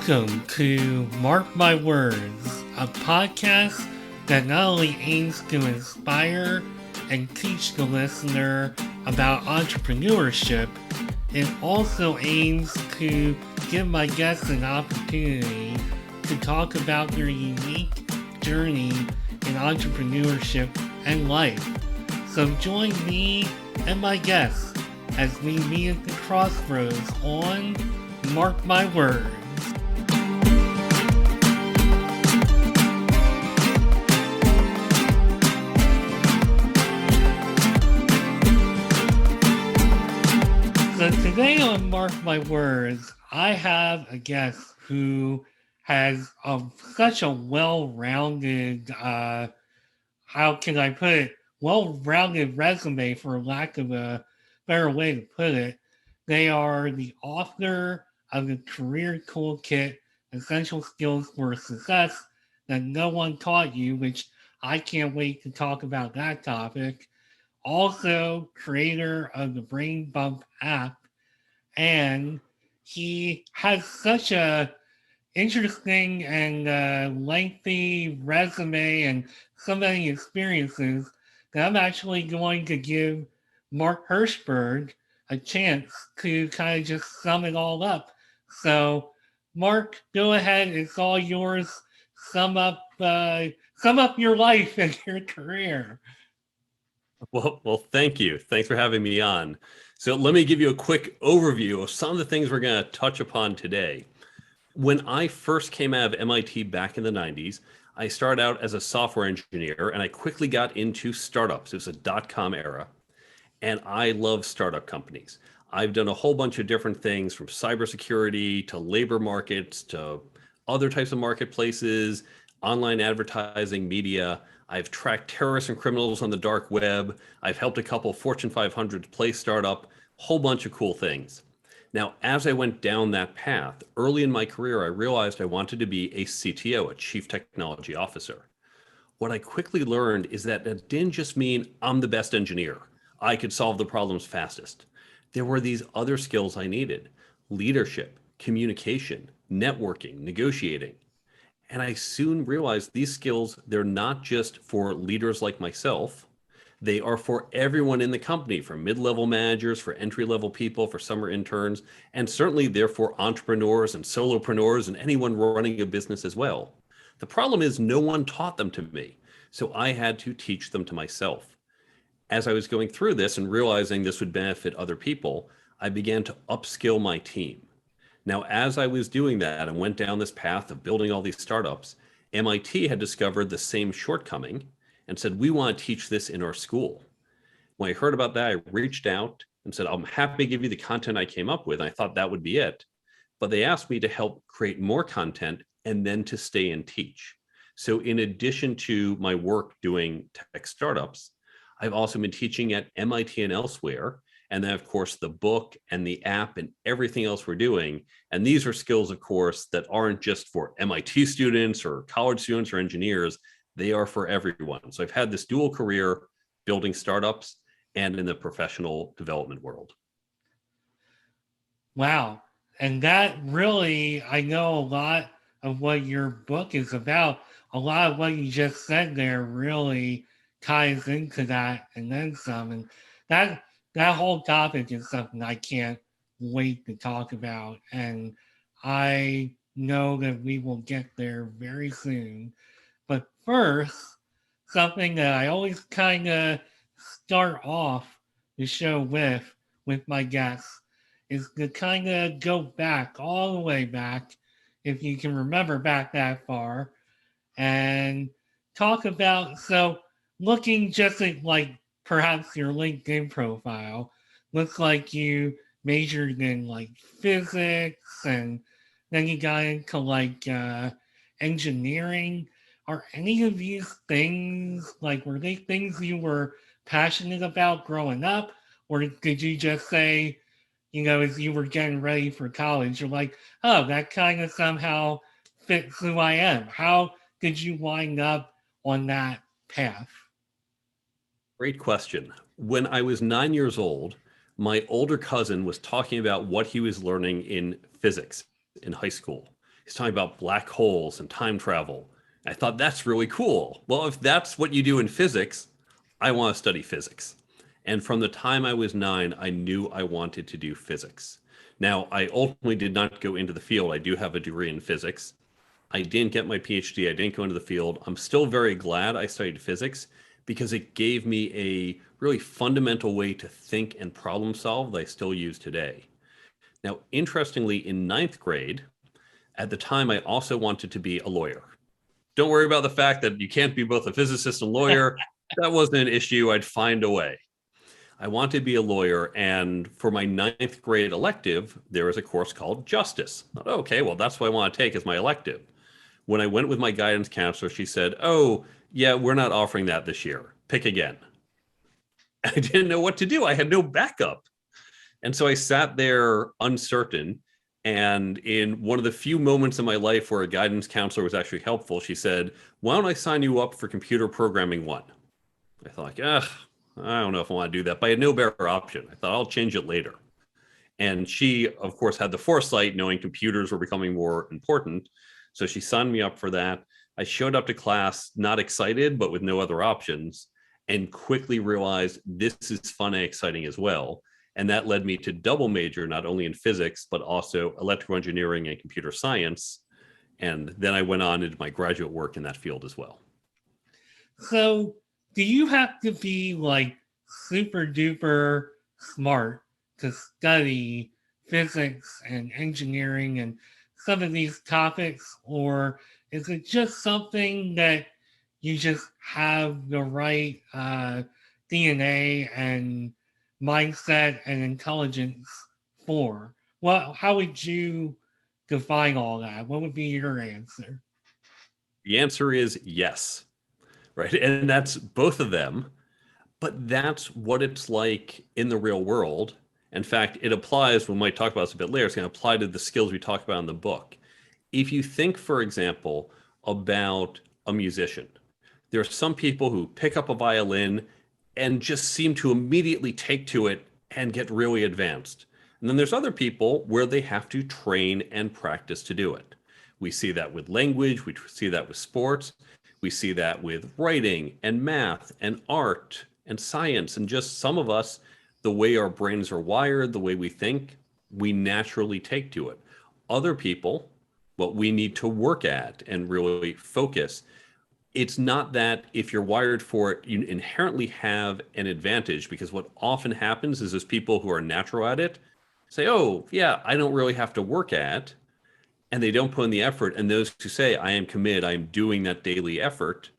Welcome to Mark My Words, a podcast that not only aims to inspire and teach the listener about entrepreneurship, it also aims to give my guests an opportunity to talk about their unique journey in entrepreneurship and life. So join me and my guests as we meet at the crossroads on Mark My Words. So today on Mark My Words, I have a guest who has such a well-rounded, how can I put it, well-rounded resume, for lack of a better way to put it. They are the author of the Career Toolkit, Essential Skills for Success That No One Taught You, which I can't wait to talk about that topic. Also, creator of the Brain Bump app, and he has such a interesting and lengthy resume and so many experiences that I'm actually going to give Marc Herschberg a chance to kind of just sum it all up. So, Marc, go ahead. It's all yours. Sum up your life and your career. Well, thank you. Thanks for having me on. So let me give you a quick overview of some of the things we're going to touch upon today. When I first came out of MIT back in the 90s, I started out as a software engineer and I quickly got into startups. It was a dot-com era, and I love startup companies. I've done a whole bunch of different things, from cybersecurity to labor markets to other types of marketplaces, online advertising, media. I've tracked terrorists and criminals on the dark web. I've helped a couple Fortune 500 play startup, whole bunch of cool things. Now, as I went down that path, early in my career, I realized I wanted to be a CTO, a Chief Technology Officer. What I quickly learned is that it didn't just mean I'm the best engineer. I could solve the problems fastest. There were these other skills I needed: leadership, communication, networking, negotiating. And I soon realized these skills, they're not just for leaders like myself. They are for everyone in the company, for mid-level managers, for entry-level people, for summer interns, and certainly they're for entrepreneurs and solopreneurs and anyone running a business as well. The problem is no one taught them to me, so I had to teach them to myself. As I was going through this and realizing this would benefit other people, I began to upskill my team. Now, as I was doing that and went down this path of building all these startups, MIT had discovered the same shortcoming and said, we want to teach this in our school. When I heard about that, I reached out and said, I'm happy to give you the content I came up with. And I thought that would be it. But they asked me to help create more content and then to stay and teach. So in addition to my work doing tech startups, I've also been teaching at MIT and elsewhere. And then, of course, the book and the app and everything else we're doing. And these are skills, of course, that aren't just for MIT students or college students or engineers. They are for everyone. So I've had this dual career building startups and in the professional development world. Wow. And that really, I know a lot of what your book is about. A lot of what you just said there really ties into that and then some. And that whole topic is something I can't wait to talk about. And I know that we will get there very soon. But first, something that I always kind of start off the show with my guests is to kind of go back, all the way back, if you can remember back that far, and talk about, so looking just at like perhaps your LinkedIn profile, looks like you majored in like physics and then you got into like engineering. Are any of these things, like, were they things you were passionate about growing up? Or did you just say, as you were getting ready for college, you're like, oh, that kind of somehow fits who I am? How did you wind up on that path? Great question. When I was 9 years old, my older cousin was talking about what he was learning in physics in high school. He's talking about black holes and time travel. I thought that's really cool. Well, if that's what you do in physics, I want to study physics. And from the time I was 9, I knew I wanted to do physics. Now, I ultimately did not go into the field. I do have a degree in physics. I didn't get my PhD. I didn't go into the field. I'm still very glad I studied physics because it gave me a really fundamental way to think and problem solve that I still use today. Now, interestingly, in ninth grade, at the time, I also wanted to be a lawyer. Don't worry about the fact that you can't be both a physicist and lawyer. That wasn't an issue. I'd find a way. I wanted to be a lawyer, and for my ninth grade elective, there was a course called Justice. Okay, well, that's what I want to take as my elective. When I went with my guidance counselor, she said, "Oh, yeah, we're not offering that this year. Pick again." I didn't know what to do. I had no backup. And so I sat there uncertain. And in one of the few moments in my life where a guidance counselor was actually helpful, she said, "Why don't I sign you up for computer programming one?" I thought, ugh, I don't know if I want to do that, but I had no better option. I thought I'll change it later. And she, of course, had the foresight knowing computers were becoming more important. So she signed me up for that. I showed up to class not excited, but with no other options, and quickly realized this is fun and exciting as well. And that led me to double major, not only in physics, but also electrical engineering and computer science. And then I went on into my graduate work in that field as well. So, do you have to be like super duper smart to study physics and engineering and some of these topics, or is it just something that you just have the right DNA and mindset and intelligence for? Well, how would you define all that? What would be your answer? The answer is yes, right? And that's both of them. But that's what it's like in the real world. In fact, it applies, we might talk about this a bit later, it's going to apply to the skills we talk about in the book. If you think, for example, about a musician, there are some people who pick up a violin and just seem to immediately take to it and get really advanced. And then there's other people where they have to train and practice to do it. We see that with language, we see that with sports, we see that with writing and math and art and science. And just some of us, the way our brains are wired, the way we think, we naturally take to it. Other people, what we need to work at and really focus. It's not that if you're wired for it, you inherently have an advantage, because what often happens is those people who are natural at it say, "Oh, yeah, I don't really have to work at," and they don't put in the effort. And those who say, "I am committed, I am doing that daily effort,"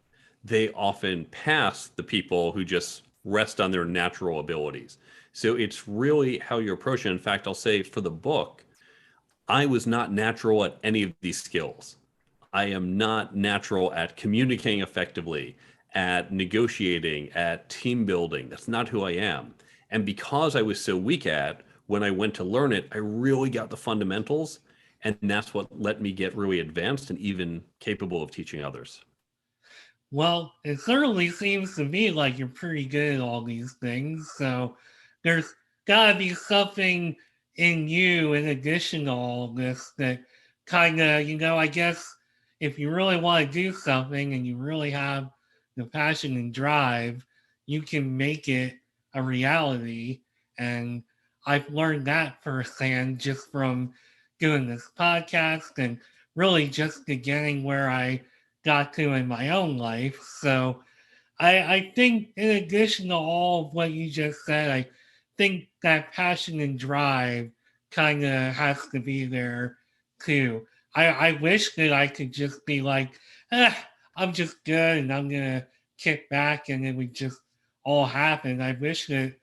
they often pass the people who just rest on their natural abilities. So it's really how you approach it. In fact, I'll say for the book, I was not natural at any of these skills. I am not natural at communicating effectively, at negotiating, at team building. That's not who I am. And because I was so weak at, when I went to learn it, I really got the fundamentals. And that's what let me get really advanced and even capable of teaching others. Well, it certainly seems to me like you're pretty good at all these things. So there's got to be something in you in addition to all this that kind of, I guess if you really want to do something and you really have the passion and drive, you can make it a reality. And I've learned that firsthand just from doing this podcast and really just getting where I got to in my own life. So I think, in addition to all of what you just said, I think that passion and drive kind of has to be there too. I wish that I could just be like, eh, I'm just good and I'm going to kick back and it would just all happen. I wish that,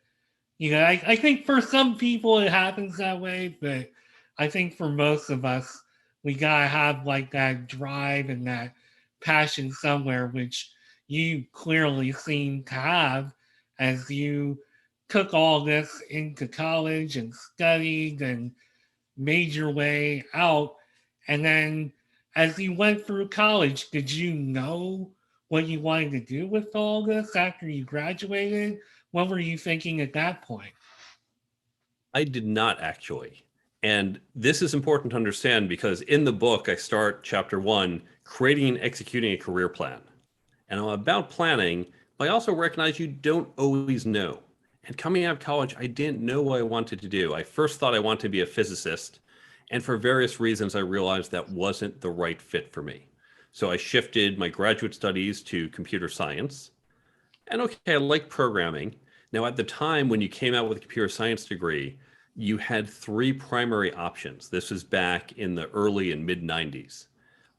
I think for some people it happens that way, but I think for most of us, we gotta have like that drive and that passion somewhere, which you clearly seem to have as you took all this into college and studied and made your way out. And then as you went through college, did you know what you wanted to do with all this after you graduated? What were you thinking at that point? I did not actually. And this is important to understand because in the book, I start chapter 1, creating and executing a career plan. And I'm about planning, but I also recognize you don't always know. And coming out of college, I didn't know what I wanted to do. I first thought I wanted to be a physicist. And for various reasons, I realized that wasn't the right fit for me. So I shifted my graduate studies to computer science. And okay, I like programming. Now, at the time when you came out with a computer science degree, you had three primary options. This was back in the early and mid 90s.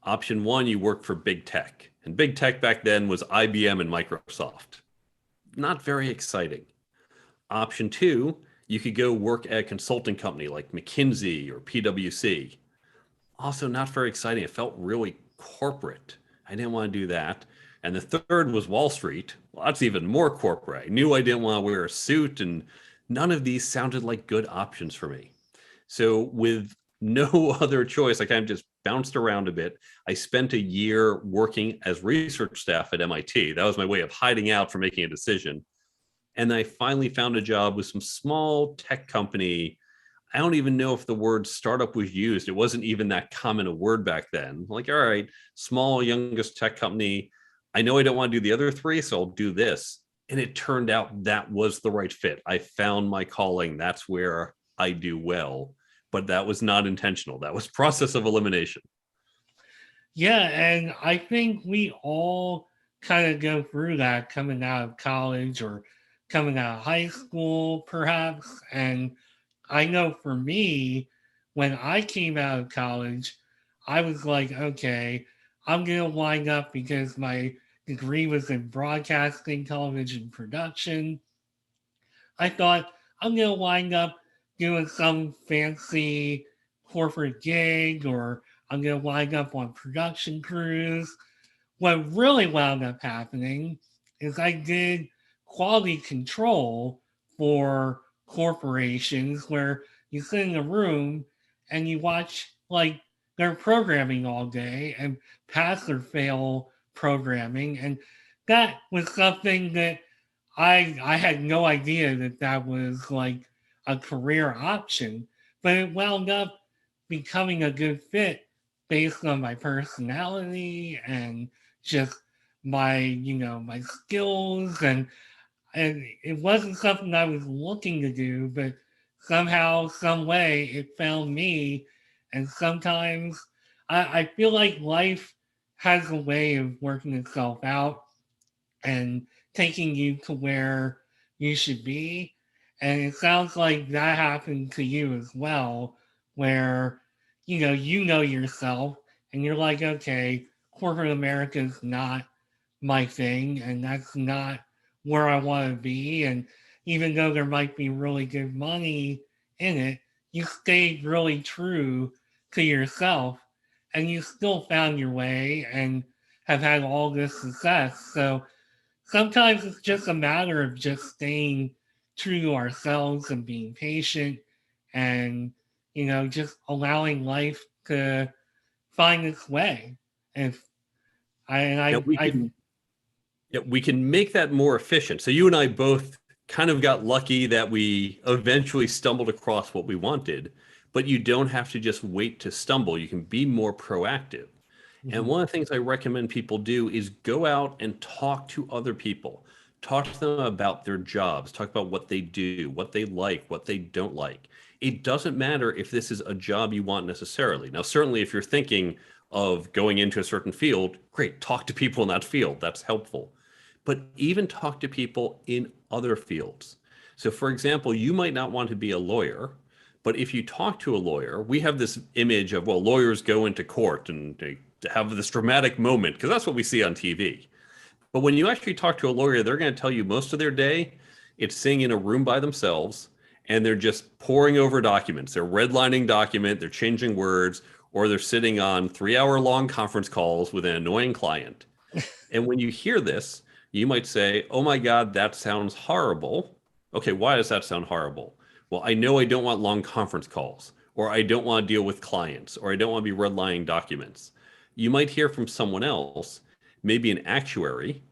Option one, you worked for big tech. And big tech back then was IBM and Microsoft. Not very exciting. Option two, you could go work at a consulting company like McKinsey or PwC. Also, not very exciting. It felt really corporate. I didn't want to do that. And the third was Wall Street. Well, that's even more corporate. I knew I didn't want to wear a suit, and none of these sounded like good options for me. So, with no other choice, I kind of just bounced around a bit. I spent a year working as research staff at MIT. That was my way of hiding out from making a decision. And I finally found a job with some small tech company. I don't even know if the word startup was used. It wasn't even that common a word back then. Like, all right, small, youngest tech company. I know I don't want to do the other three, so I'll do this. And it turned out that was the right fit. I found my calling. That's where I do well. But that was not intentional. That was process of elimination. Yeah, and I think we all kind of go through that coming out of college or coming out of high school, perhaps. And I know for me, when I came out of college, I was like, okay, I'm going to wind up because my degree was in broadcasting, television production. I thought I'm going to wind up doing some fancy corporate gig or I'm going to wind up on production crews. What really wound up happening is I did quality control for corporations where you sit in a room and you watch like their programming all day and pass or fail programming. And that was something that I had no idea that that was like a career option, but it wound up becoming a good fit based on my personality and just my my skills and it wasn't something I was looking to do, but somehow, some way it found me. And sometimes I feel like life has a way of working itself out and taking you to where you should be. And it sounds like that happened to you as well, where you know yourself and you're like, okay, corporate America is not my thing, and that's not where I want to be. And even though there might be really good money in it, you stayed really true to yourself and you still found your way and have had all this success. So sometimes it's just a matter of just staying true to ourselves and being patient and just allowing life to find its way. If I and Yeah, we can make that more efficient. So you and I both kind of got lucky that we eventually stumbled across what we wanted, but you don't have to just wait to stumble. You can be more proactive. And Mhm. one of the things I recommend people do is go out and talk to other people. Talk to them about their jobs, talk about what they do, what they like, what they don't like. It doesn't matter if this is a job you want necessarily. Now, certainly if you're thinking of going into a certain field, great, talk to people in that field. That's helpful. But even talk to people in other fields. So, for example, you might not want to be a lawyer, but if you talk to a lawyer, we have this image of, well, lawyers go into court and they have this dramatic moment because that's what we see on TV. But when you actually talk to a lawyer, they're going to tell you most of their day it's sitting in a room by themselves and they're just poring over documents. They're redlining document, they're changing words, or they're sitting on 3 hour long conference calls with an annoying client. And when you hear this, you might say, oh my God, that sounds horrible. Okay, why does that sound horrible? Well, I know I don't want long conference calls, or I don't want to deal with clients, or I don't want to be redlining documents. You might hear from someone else, maybe an actuary,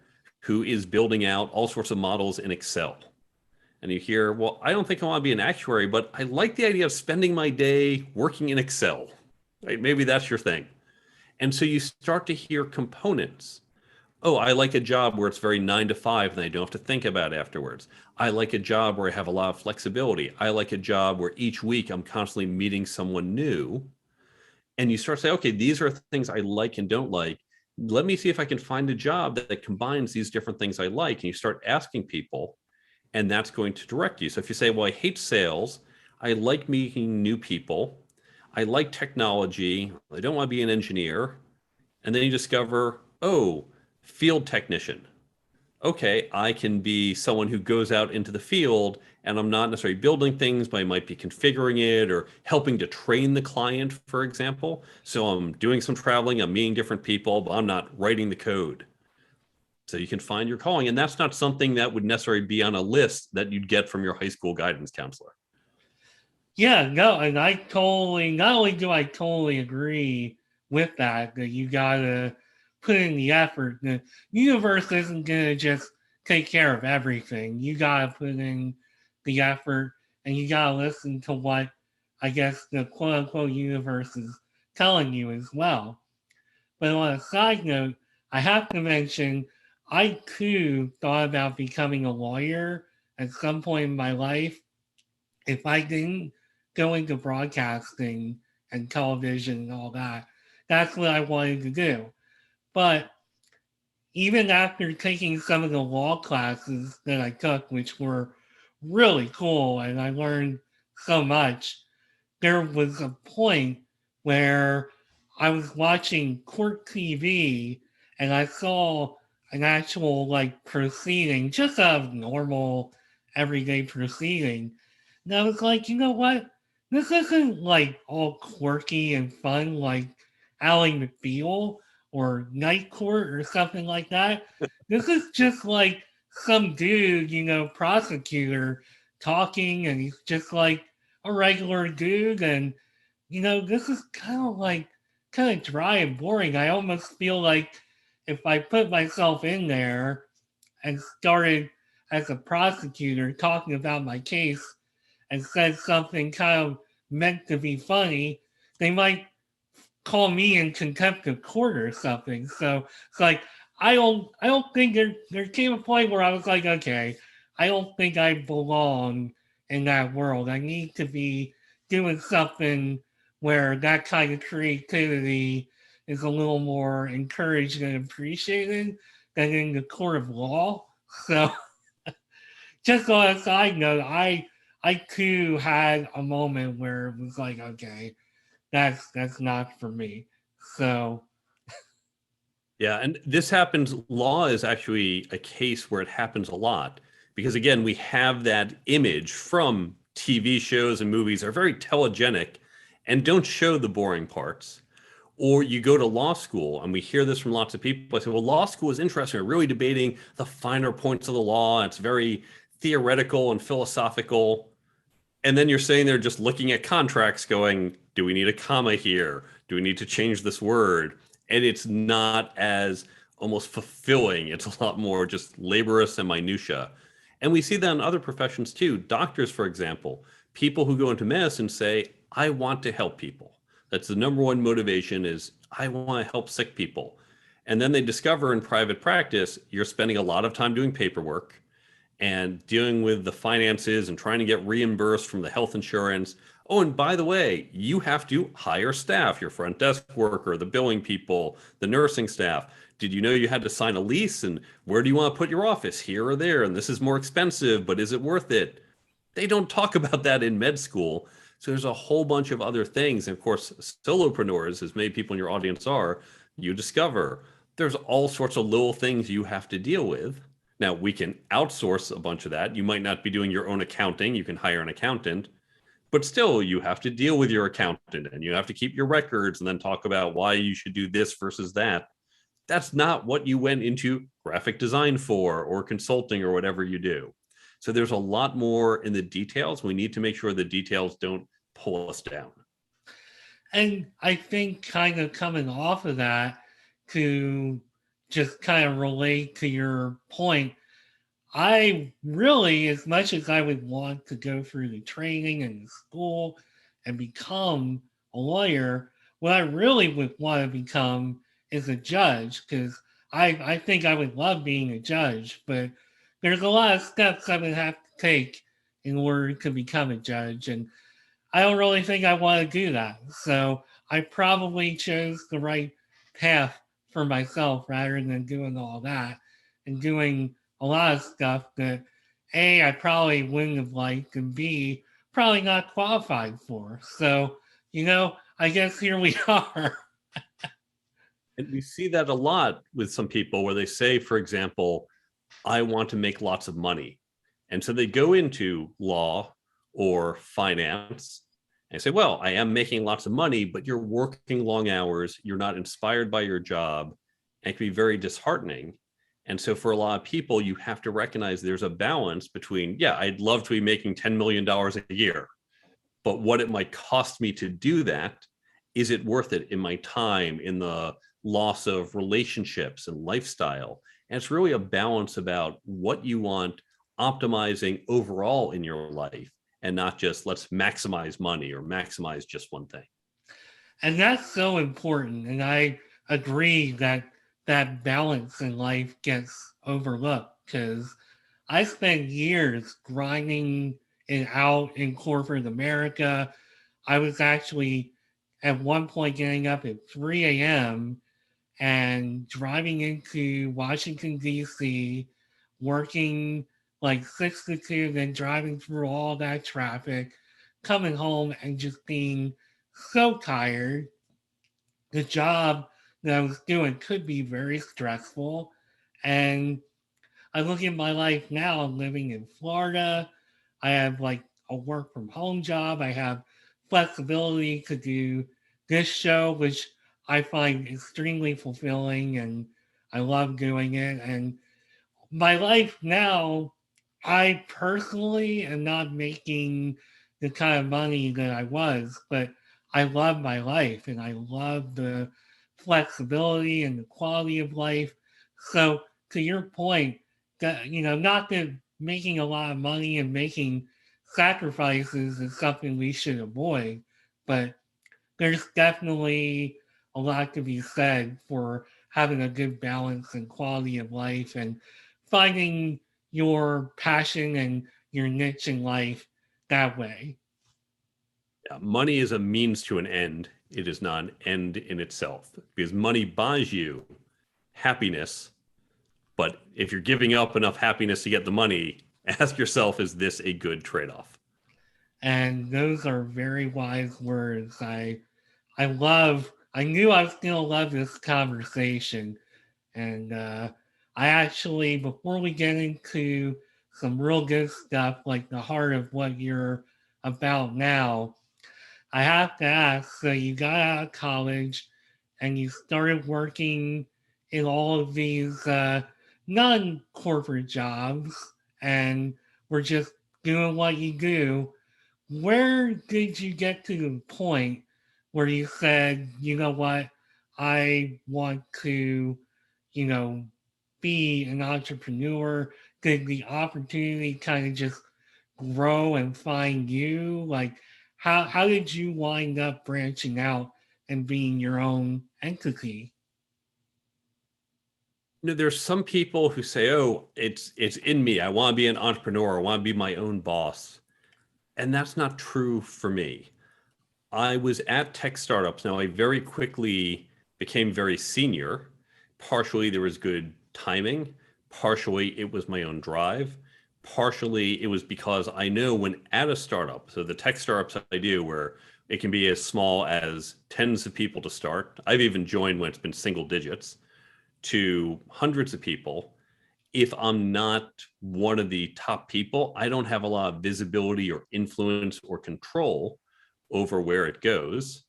who is building out all sorts of models in Excel. And you hear, well, I don't think I want to be an actuary, but I like the idea of spending my day working in Excel. Right? Maybe that's your thing. And so you start to hear components. Oh, I like a job where it's very 9 to 5 and I don't have to think about it afterwards. I like a job where I have a lot of flexibility. I like a job where each week I'm constantly meeting someone new. And you start to say, okay, these are things I like and don't like. Let me see if I can find a job that combines these different things I like. And you start asking people, and that's going to direct you. So if you say, well, I hate sales, I like meeting new people, I like technology, I don't want to be an engineer, and then you discover, oh, field technician. Okay, I can be someone who goes out into the field and I'm not necessarily building things, but I might be configuring it or helping to train the client, for example. So I'm doing some traveling, I'm meeting different people, but I'm not writing the code. So you can find your calling. And that's not something that would necessarily be on a list that you'd get from your high school guidance counselor. Yeah, no, and I totally, not only do I totally agree with that, that you gotta put in the effort. The universe isn't gonna just take care of everything. You gotta put in the effort and you gotta listen to what I guess the quote unquote universe is telling you as well. But on a side note, I have to mention I too thought about becoming a lawyer at some point in my life if I didn't go into broadcasting and television and all that, that's what I wanted to do. But even after taking some of the law classes that I took, which were really cool and I learned so much, there was a point where I was watching court TV and I saw an actual like proceeding, just a normal everyday proceeding. And I was like, you know what? This isn't like all quirky and fun like Ally McBeal or Night Court or something like that. This is just like some dude, prosecutor talking, and he's just like a regular dude. And, this is kind of dry and boring. I almost feel like if I put myself in there and started as a prosecutor talking about my case and said something kind of meant to be funny, they might call me in contempt of court or something. So it's like I don't think there came a point where I was like, okay, I don't think I belong in that world. I need to be doing something where that kind of creativity is a little more encouraged and appreciated than in the court of law. So just on a side note, I too had a moment where it was like, okay, that's not for me. So Yeah, and this happens. Law is actually a case where it happens a lot because, again, we have that image from TV shows and movies are very telegenic and don't show the boring parts. Or you go to law school, and we hear this from lots of people. I say, well, law school is interesting. We're really debating the finer points of the law. It's very theoretical and philosophical. And then you're sitting there just looking at contracts going, do we need a comma here? Do we need to change this word? And it's not as almost fulfilling. It's a lot more just laborious and minutia. And we see that in other professions too. Doctors, for example, people who go into medicine say, I want to help people. That's the number one motivation is I want to help sick people. And then they discover in private practice, you're spending a lot of time doing paperwork and dealing with the finances and trying to get reimbursed from the health insurance. Oh, and by the way, you have to hire staff, your front desk worker, the billing people, the nursing staff. Did you know you had to sign a lease? And where do you want to put your office, here or there? And this is more expensive, but is it worth it? They don't talk about that in med school. So there's a whole bunch of other things. And of course, solopreneurs, as many people in your audience are, you discover there's all sorts of little things you have to deal with. Now, we can outsource a bunch of that. You might not be doing your own accounting. You can hire an accountant, but still, you have to deal with your accountant and you have to keep your records and then talk about why you should do this versus that. That's not what you went into graphic design for or consulting or whatever you do. So there's a lot more in the details. We need to make sure the details don't pull us down. and I think kind of coming off of that to just kind of relate to your point, I really, as much as I would want to go through the training and the school and become a lawyer, what I really would want to become is a judge, because I think I would love being a judge, but there's a lot of steps I would have to take in order to become a judge. And I don't really think I want to do that. So I probably chose the right path for myself rather than doing all that and doing a lot of stuff that A, I probably wouldn't have liked, and B, probably not qualified for. So, I guess here we are. And we see that a lot with some people where they say, for example, I want to make lots of money. And so they go into law or finance and say, well, I am making lots of money, but you're working long hours. You're not inspired by your job. And it can be very disheartening. And so for a lot of people, you have to recognize there's a balance between, yeah, I'd love to be making $10 million a year, but what it might cost me to do that, is it worth it in my time, in the loss of relationships and lifestyle? And it's really a balance about what you want optimizing overall in your life, and not just let's maximize money or maximize just one thing. And that's so important. And I agree that that balance in life gets overlooked, because I spent years grinding it out in corporate America. I was actually at one point getting up at 3 a.m. and driving into Washington, D.C., working like 6 to 2, then driving through all that traffic, coming home and just being so tired. The job that I was doing could be very stressful. And I look at my life now, I'm living in Florida. I have like a work from home job. I have flexibility to do this show, which I find extremely fulfilling, and I love doing it. And my life now, I personally am not making the kind of money that I was, but I love my life and I love the flexibility and the quality of life. So, to your point, that, not that making a lot of money and making sacrifices is something we should avoid, but there's definitely a lot to be said for having a good balance and quality of life and finding your passion and your niche in life that way. Yeah, money is a means to an end. It is not an end in itself, because money buys you happiness. But if you're giving up enough happiness to get the money, ask yourself, is this a good trade-off? And those are very wise words. I knew I was going to love this conversation. And I actually, before we get into some real good stuff, like the heart of what you're about now, I have to ask, so you got out of college and you started working in all of these non corporate jobs and were just doing what you do. Where did you get to the point where you said, you know what, I want to, you know, be an entrepreneur? Did the opportunity kind of just grow and find you? Like, how did you wind up branching out and being your own entity? There's some people who say, "Oh, it's in me. I want to be an entrepreneur. I want to be my own boss," and that's not true for me. I was at tech startups. Now, I very quickly became very senior. Partially, there was good timing. Partially, it was my own drive. Partially, it was because I know when at a startup, so the tech startups I do, where it can be as small as tens of people to start. I've even joined when it's been single digits to hundreds of people. If I'm not one of the top people, I don't have a lot of visibility or influence or control over where it goes.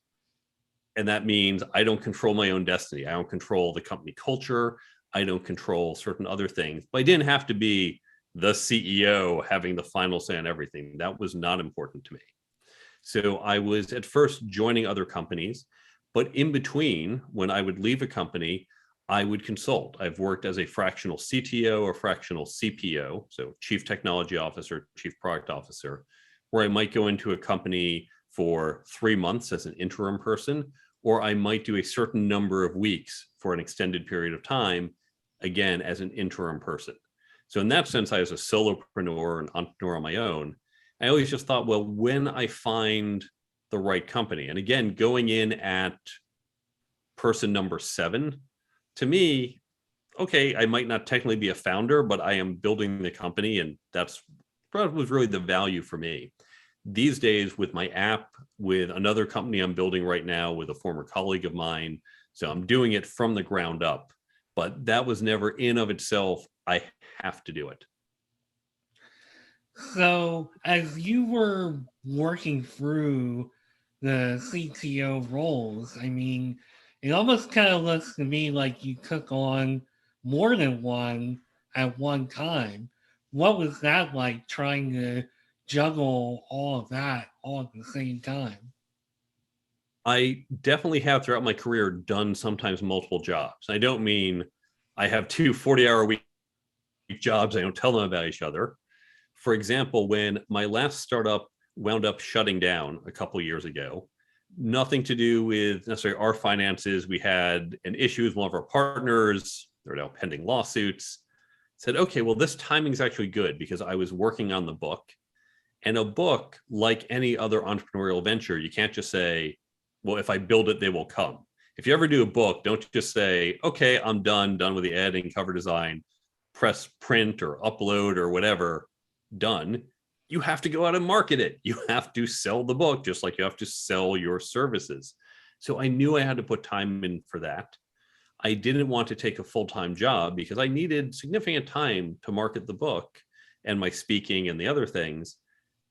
And that means I don't control my own destiny. I don't control the company culture. I don't control certain other things. But I didn't have to be the CEO having the final say on everything. That was not important to me. So I was at first joining other companies, but in between, when I would leave a company, I would consult. I've worked as a fractional CTO or fractional CPO, so Chief Technology Officer, Chief Product Officer, where I might go into a company for 3 months as an interim person, or I might do a certain number of weeks for an extended period of time, again, as an interim person. So in that sense, I was a solopreneur, an entrepreneur on my own. I always just thought, well, when I find the right company, and again, going in at person number 7, to me, okay, I might not technically be a founder, but I am building the company, and that's was really the value for me. These days, with my app, with another company I'm building right now with a former colleague of mine, so I'm doing it from the ground up, but that was never in of itself, I have to do it. So, as you were working through the CTO roles, I mean, it almost kind of looks to me like you took on more than one at one time. What was that like trying to juggle all of that all at the same time? I definitely have throughout my career done sometimes multiple jobs. I don't mean I have 2 40-hour week jobs. I don't tell them about each other. For example, when my last startup wound up shutting down a couple of years ago, nothing to do with necessarily our finances. We had an issue with one of our partners. There are now pending lawsuits. Said, okay, well, this timing is actually good because I was working on the book. And a book, like any other entrepreneurial venture, you can't just say, well, if I build it, they will come. If you ever do a book, don't just say, okay, I'm done with the editing, cover design, press print or upload or whatever, done. You have to go out and market it. You have to sell the book, just like you have to sell your services. So I knew I had to put time in for that. I didn't want to take a full-time job because I needed significant time to market the book and my speaking and the other things.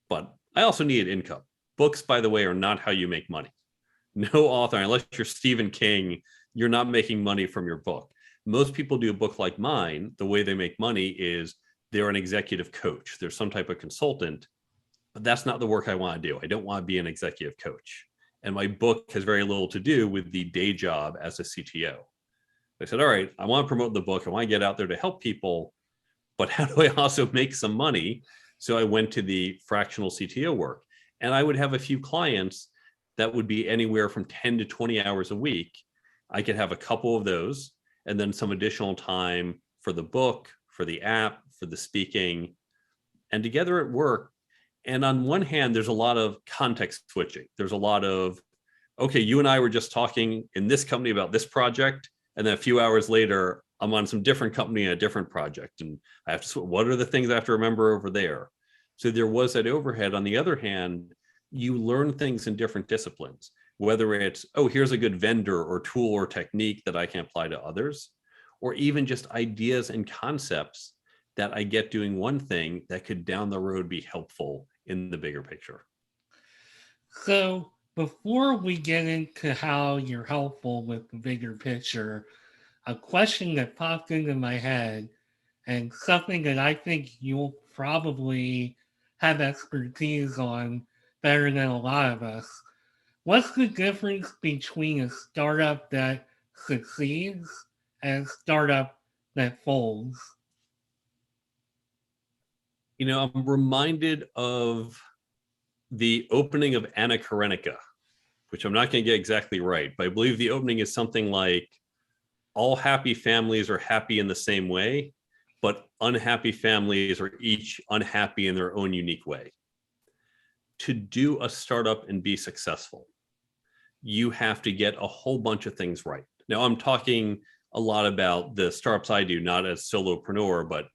But I also needed income. Books, by the way, are not how you make money. No author, unless you're Stephen King, you're not making money from your book. Most people do a book like mine. The way they make money is they're an executive coach. They're some type of consultant, but that's not the work I want to do. I don't want to be an executive coach. And my book has very little to do with the day job as a CTO. I said, all right, I want to promote the book. I want to get out there to help people, but how do I also make some money? So I went to the fractional CTO work, and I would have a few clients that would be anywhere from 10 to 20 hours a week. I could have a couple of those and then some additional time for the book, for the app, for the speaking, and together it worked. And on one hand, there's a lot of context switching. There's a lot of, okay, you and I were just talking in this company about this project, and then a few hours later, I'm on some different company and a different project. And I have to, what are the things I have to remember over there? So there was that overhead. On the other hand, you learn things in different disciplines, whether it's, oh, here's a good vendor or tool or technique that I can apply to others, or even just ideas and concepts that I get doing one thing that could down the road be helpful in the bigger picture. So, before we get into how you're helpful with the bigger picture, a question that popped into my head and something that I think you'll probably have expertise on better than a lot of us. What's the difference between a startup that succeeds and a startup that folds? You know, I'm reminded of the opening of Anna Karenina, which I'm not going to get exactly right, but I believe the opening is something like, all happy families are happy in the same way, but unhappy families are each unhappy in their own unique way. To do a startup and be successful, you have to get a whole bunch of things right. Now, I'm talking a lot about the startups I do, not as solopreneur, but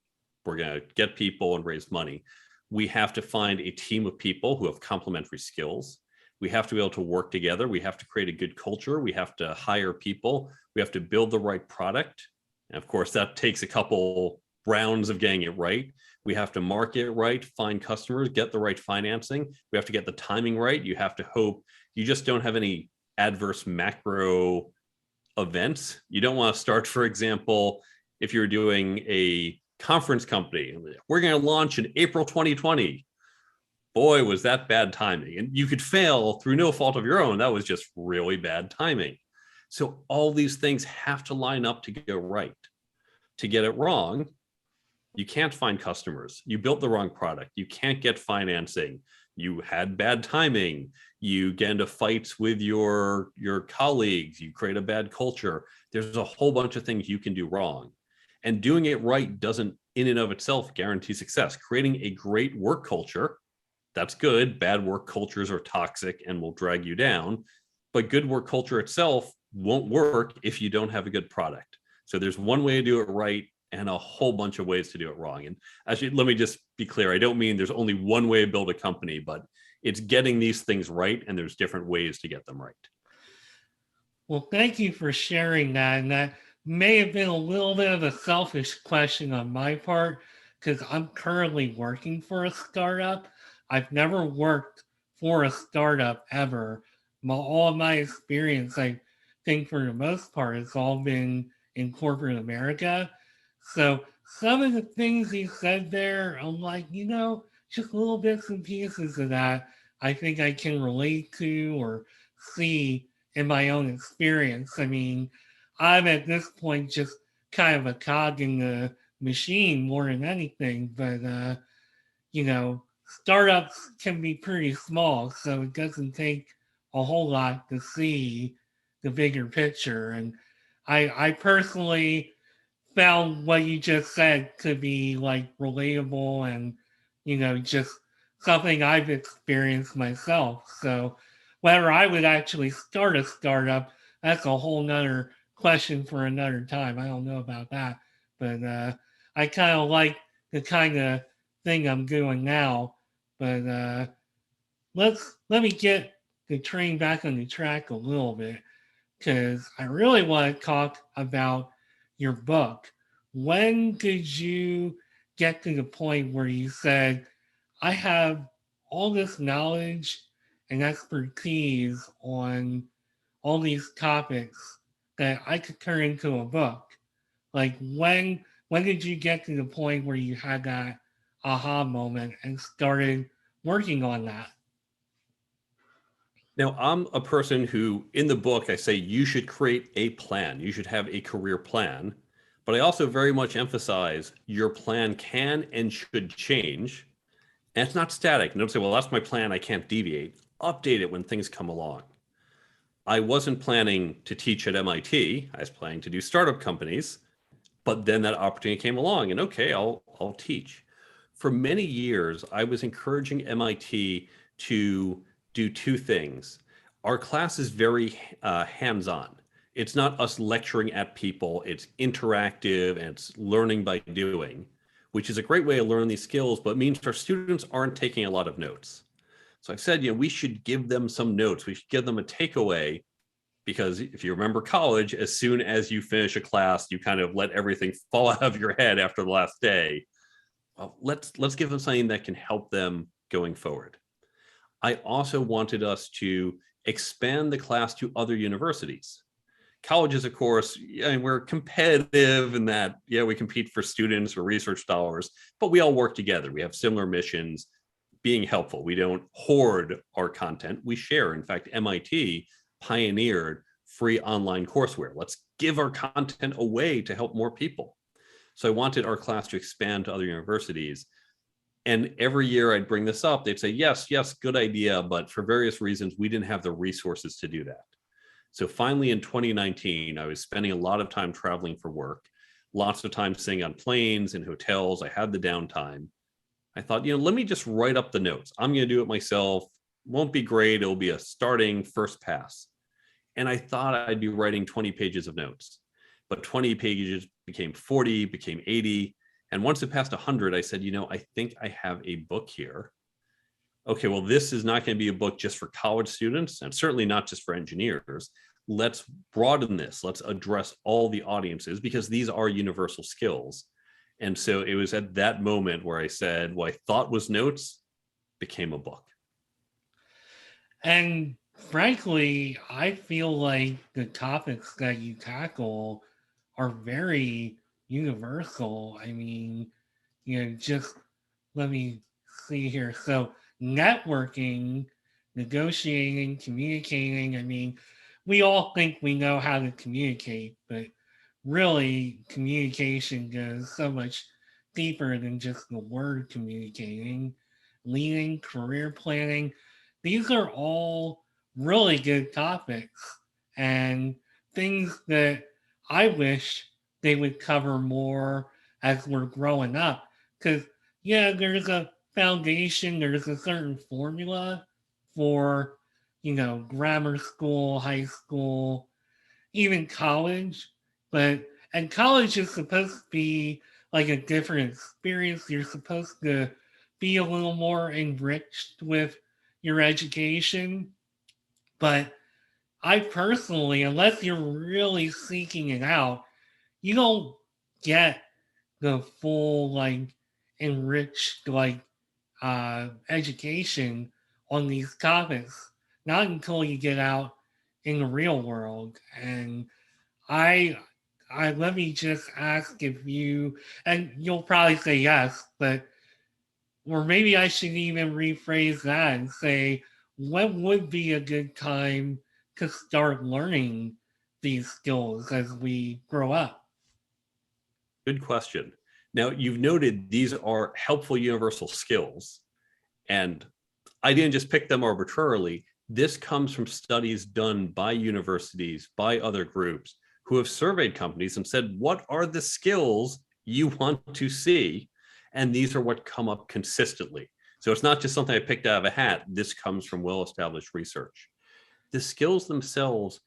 we're going to get people and raise money. We have to find a team of people who have complementary skills. We have to be able to work together. We have to create a good culture. We have to hire people. We have to build the right product. And of course, that takes a couple rounds of getting it right. We have to market it right, find customers, get the right financing. We have to get the timing right. You have to hope you just don't have any adverse macro events. You don't want to start, for example, if you're doing a conference company, we're going to launch in April 2020. Boy, was that bad timing. And you could fail through no fault of your own. That was just really bad timing. So all these things have to line up to go right. To get it wrong, you can't find customers. You built the wrong product. You can't get financing. You had bad timing. You get into fights with your colleagues. You create a bad culture. There's a whole bunch of things you can do wrong. And doing it right doesn't in and of itself guarantee success. Creating a great work culture, that's good. Bad work cultures are toxic and will drag you down. But good work culture itself won't work if you don't have a good product. So there's one way to do it right and a whole bunch of ways to do it wrong. And actually, let me just be clear. I don't mean there's only one way to build a company, but it's getting these things right, and there's different ways to get them right. Well, thank you for sharing that. And that may have been a little bit of a selfish question on my part because I'm currently working for a startup. I've never worked for a startup ever. All of my experience, I think for the most part, has all been in corporate America. So some of the things he said there, I'm like, just little bits and pieces of that I think I can relate to or see in my own experience. I mean, I'm at this point just kind of a cog in the machine more than anything, but startups can be pretty small, so it doesn't take a whole lot to see the bigger picture. And I personally found what you just said to be like relatable and just something I've experienced myself. So whether I would actually start a startup, that's a whole nother question for another time. I don't know about that, but I kind of like the kind of thing I'm doing now. But let me get the train back on the track a little bit because I really want to talk about your book. When did you get to the point where you said, I have all this knowledge and expertise on all these topics that I could turn into a book? Like when did you get to the point where you had that aha moment and started working on that? Now, I'm a person who, in the book, I say you should create a plan. You should have a career plan. But I also very much emphasize your plan can and should change. And it's not static. Don't say, well, that's my plan. I can't deviate. Update it when things come along. I wasn't planning to teach at MIT. I was planning to do startup companies. But then that opportunity came along, and okay, I'll teach. For many years, I was encouraging MIT to do two things. Our class is very hands-on. It's not us lecturing at people. It's interactive and it's learning by doing, which is a great way to learn these skills, but means our students aren't taking a lot of notes. So I said, we should give them some notes. We should give them a takeaway because if you remember college, as soon as you finish a class, you kind of let everything fall out of your head after the last day. Well, let's give them something that can help them going forward. I also wanted us to expand the class to other universities. Colleges, of course, we're competitive in that, we compete for students or research dollars, but we all work together. We have similar missions, being helpful. We don't hoard our content. We share. In fact, MIT pioneered free online courseware. Let's give our content away to help more people. So I wanted our class to expand to other universities. And every year I'd bring this up. They'd say, yes, good idea. But for various reasons, we didn't have the resources to do that. So finally in 2019, I was spending a lot of time traveling for work, lots of time staying on planes and hotels. I had the downtime. I thought, let me just write up the notes. I'm going to do it myself. Won't be great. It'll be a starting first pass. And I thought I'd be writing 20 pages of notes, but 20 pages became 40, became 80. And once it passed 100, I said, I think I have a book here. Okay, well, this is not going to be a book just for college students and certainly not just for engineers. Let's broaden this. Let's address all the audiences because these are universal skills. And so it was at that moment where I said, what I thought was notes became a book. And frankly, I feel like the topics that you tackle are very universal. I mean, just let me see here. So, networking, negotiating, communicating. I mean, we all think we know how to communicate, but really communication goes so much deeper than just the word communicating. Leading, career planning, these are all really good topics and things that I wish they would cover more as we're growing up. Because, yeah, there's a foundation, there's a certain formula for, grammar school, high school, even college. But, and college is supposed to be like a different experience. You're supposed to be a little more enriched with your education. But I personally, unless you're really seeking it out, you don't get the full like enriched education on these topics. Not until you get out in the real world. And I I let me just ask if you, and you'll probably say yes, but or maybe I should even rephrase that and say, when would be a good time to start learning these skills as we grow up? Good question. Now, you've noted these are helpful universal skills, and I didn't just pick them arbitrarily. This comes from studies done by universities, by other groups who have surveyed companies and said, what are the skills you want to see? And these are what come up consistently. So it's not just something I picked out of a hat. This comes from well-established research. The skills themselves,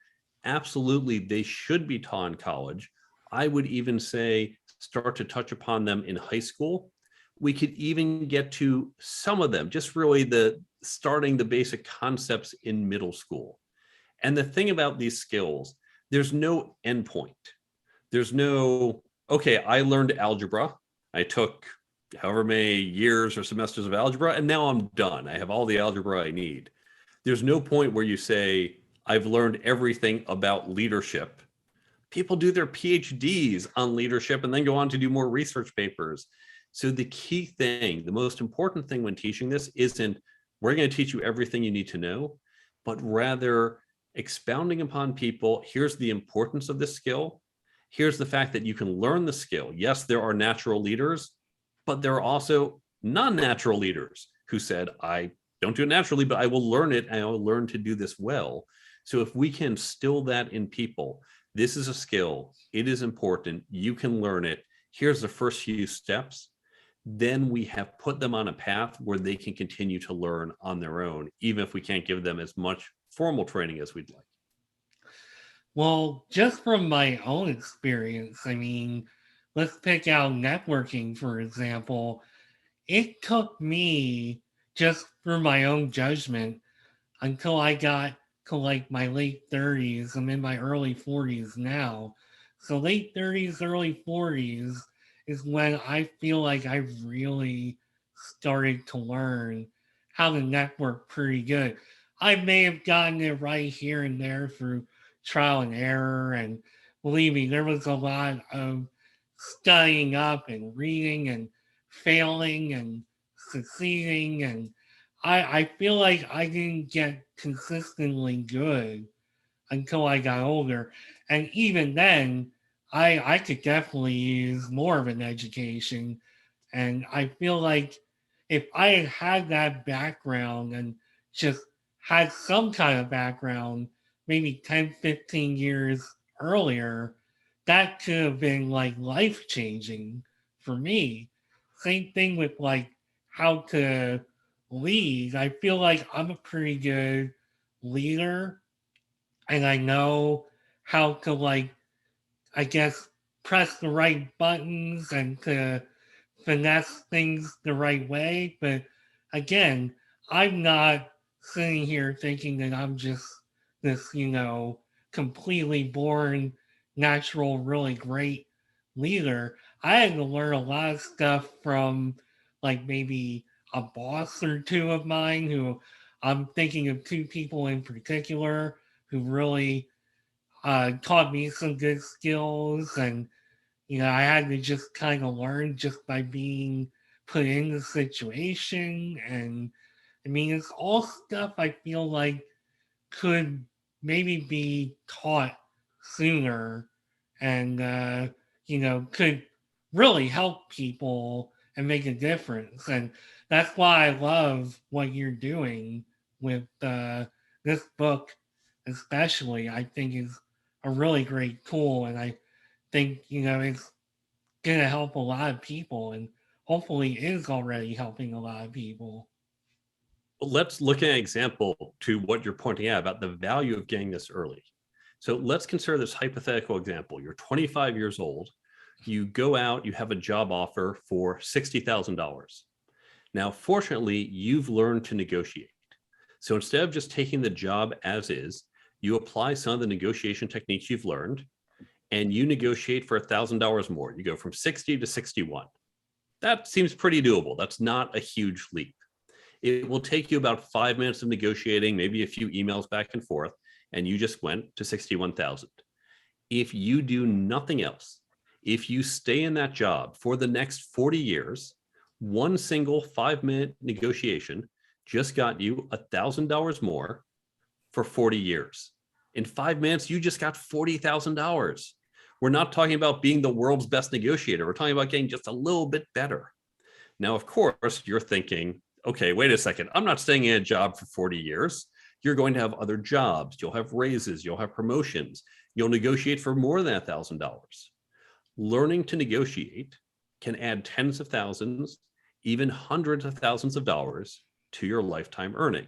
absolutely, they should be taught in college. I would even say start to touch upon them in high school. We could even get to some of them, just really the starting the basic concepts in middle school. And the thing about these skills, there's no endpoint. There's no, okay, I learned algebra. I took however many years or semesters of algebra, and now I'm done. I have all the algebra I need. There's no point where you say, I've learned everything about leadership. People do their PhDs on leadership and then go on to do more research papers. So the key thing, the most important thing when teaching this isn't, we're going to teach you everything you need to know, but rather expounding upon people. Here's the importance of this skill. Here's the fact that you can learn the skill. Yes, there are natural leaders, but there are also non-natural leaders who said, I don't do it naturally, but I will learn it and I will learn to do this well. So if we can instill that in people, this is a skill, it is important, you can learn it, here's the first few steps, then we have put them on a path where they can continue to learn on their own, even if we can't give them as much formal training as we'd like. Well, just from my own experience, I mean, let's pick out networking, for example. It took me, just for my own judgment, until I got to like my late 30s. I'm in my early 40s now. So, late 30s, early 40s is when I feel like I really started to learn how to network pretty good. I may have gotten it right here and there through trial and error. And believe me, there was a lot of studying up and reading and failing and succeeding. And I feel like I didn't get consistently good until I got older. And even then, I could definitely use more of an education. And I feel like if I had had that background and just had some kind of background, maybe 10, 15 years earlier, that could have been like life changing for me. Same thing with like how to lead. I feel like I'm a pretty good leader and I know how to like I guess press the right buttons and to finesse things the right way. But again, I'm not sitting here thinking that I'm just this, completely born, natural, really great leader. I had to learn a lot of stuff from like maybe a boss or two of mine who I'm thinking of two people in particular who really taught me some good skills. And I had to just kind of learn just by being put in the situation. And I mean, it's all stuff I feel like could maybe be taught sooner and, could really help people and make a difference. And that's why I love what you're doing with this book, especially. I think is a really great tool, and I think it's going to help a lot of people, and hopefully is already helping a lot of people. Let's look at an example to what you're pointing out about the value of getting this early. So let's consider this hypothetical example. You're 25 years old. You go out, you have a job offer for $60,000. Now, fortunately, you've learned to negotiate. So instead of just taking the job as is, you apply some of the negotiation techniques you've learned and you negotiate for $1,000 more. You go from 60 to 61. That seems pretty doable. That's not a huge leap. It will take you about 5 minutes of negotiating, maybe a few emails back and forth, and you just went to 61,000. If you do nothing else, if you stay in that job for the next 40 years, one single 5-minute negotiation just got you $1,000 more for 40 years. In 5 minutes, you just got $40,000. We're not talking about being the world's best negotiator. We're talking about getting just a little bit better. Now, of course, you're thinking, okay, wait a second. I'm not staying in a job for 40 years. You're going to have other jobs. You'll have raises. You'll have promotions. You'll negotiate for more than $1,000. Learning to negotiate can add tens of thousands, even hundreds of thousands of dollars to your lifetime earning.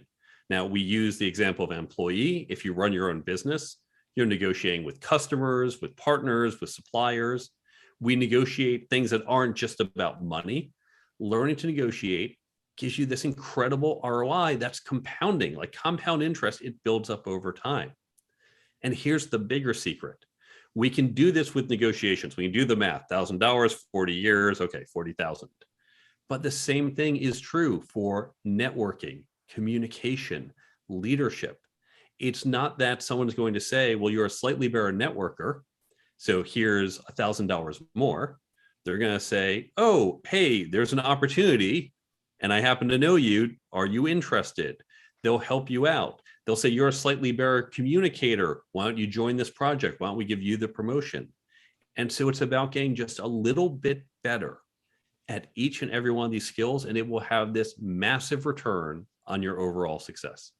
Now, we use the example of an employee. If you run your own business, you're negotiating with customers, with partners, with suppliers. We negotiate things that aren't just about money. Learning to negotiate gives you this incredible ROI that's compounding, like compound interest. It builds up over time. And here's the bigger secret. We can do this with negotiations. We can do the math, $1,000, 40 years, okay, 40,000. But the same thing is true for networking, communication, leadership. It's not that someone's going to say, well, you're a slightly better networker, so here's $1,000 more. They're going to say, oh, hey, there's an opportunity and I happen to know you. Are you interested? They'll help you out. They'll say, you're a slightly better communicator. Why don't you join this project? Why don't we give you the promotion? And so it's about getting just a little bit better at each and every one of these skills, and it will have this massive return on your overall success.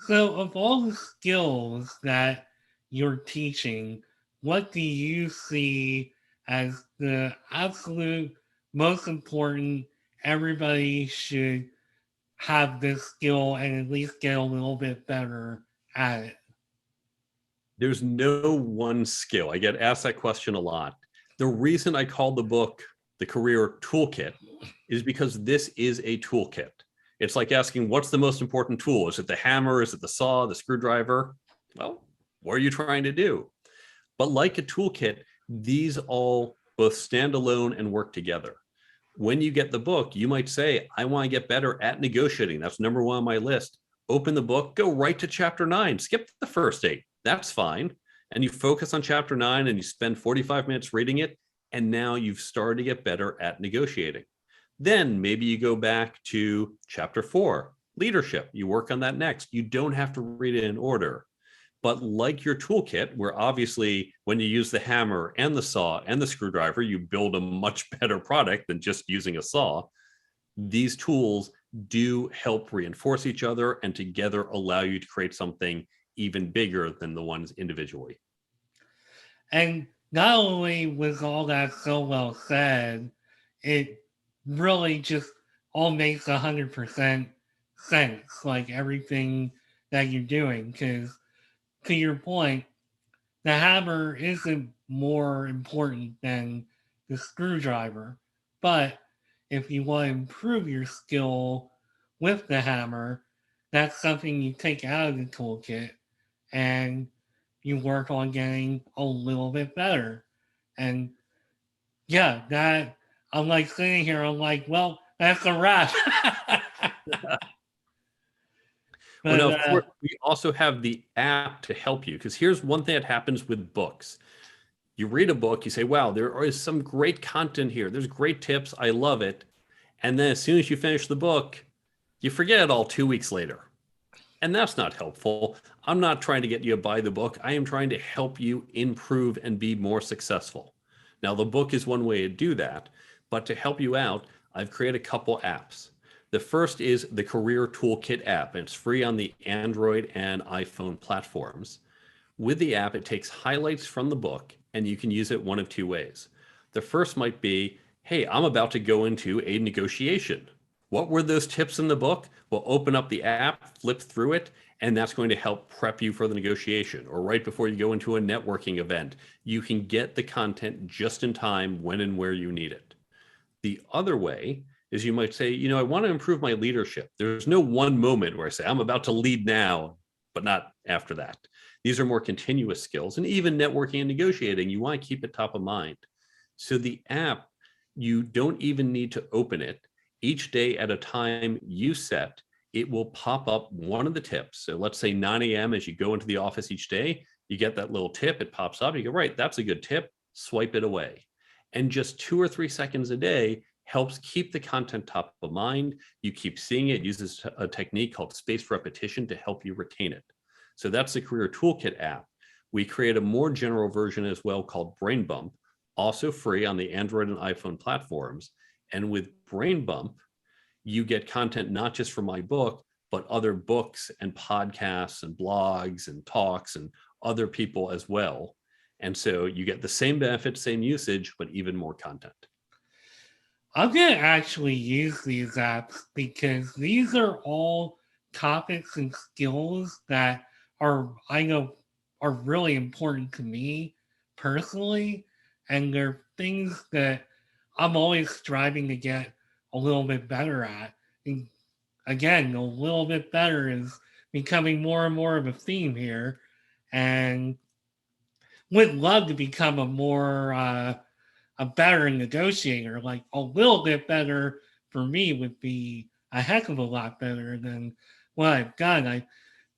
So, of all the skills that you're teaching, what do you see as the absolute most important? Everybody should have this skill and at least get a little bit better at it. There's no one skill. I get asked that question a lot. The reason I call the book The Career Toolkit is because this is a toolkit. It's like asking, what's the most important tool? Is it the hammer? Is it the saw, the screwdriver? Well, what are you trying to do? But like a toolkit, these all both stand alone and work together. When you get the book, you might say, I want to get better at negotiating. That's number one on my list. Open the book, go right to chapter 9, skip the first 8. That's fine. And you focus on chapter 9 and you spend 45 minutes reading it. And now you've started to get better at negotiating. Then maybe you go back to chapter 4, leadership. You work on that next. You don't have to read it in order. But like your toolkit, where obviously when you use the hammer and the saw and the screwdriver, you build a much better product than just using a saw. These tools do help reinforce each other and together allow you to create something even bigger than the ones individually. And not only was all that so well said, it really just all makes 100% sense, like everything that you're doing. Because to your point, the hammer isn't more important than the screwdriver. But if you want to improve your skill with the hammer, that's something you take out of the toolkit and you work on getting a little bit better. And yeah, that I'm like sitting here, I'm like, well, that's a wrap. Well, But now, of course, we also have the app to help you, because here's one thing that happens with books. You read a book, you say, wow, there is some great content here. There's great tips. I love it. And then as soon as you finish the book, you forget it all 2 weeks later. And that's not helpful. I'm not trying to get you to buy the book. I am trying to help you improve and be more successful. Now, the book is one way to do that, but to help you out, I've created a couple apps. The first is the Career Toolkit app, and it's free on the Android and iPhone platforms. With the app, it takes highlights from the book, and you can use it one of two ways. The first might be, hey, I'm about to go into a negotiation. What were those tips in the book? We'll open up the app, flip through it, and that's going to help prep you for the negotiation. Or right before you go into a networking event, you can get the content just in time when and where you need it. The other way is you might say, I want to improve my leadership. There's no one moment where I say, I'm about to lead now, but not after that. These are more continuous skills, and even networking and negotiating, you want to keep it top of mind. So the app, you don't even need to open it. Each day at a time you set, it will pop up one of the tips. So let's say 9 a.m. as you go into the office each day, you get that little tip, it pops up, you go, right, that's a good tip, swipe it away. And just 2 or 3 seconds a day helps keep the content top of mind. You keep seeing it, uses a technique called spaced repetition to help you retain it. So that's the Career Toolkit app. We create a more general version as well called Brain Bump, also free on the Android and iPhone platforms. And with Brain Bump, you get content not just from my book, but other books and podcasts and blogs and talks and other people as well. And so you get the same benefits, same usage, but even more content. I'm going to actually use these apps because these are all topics and skills that I know are really important to me personally. And they're things that I'm always striving to get a little bit better at. And again, a little bit better is becoming more and more of a theme here. And would love to become a better negotiator. Like a little bit better for me would be a heck of a lot better than what I've done. I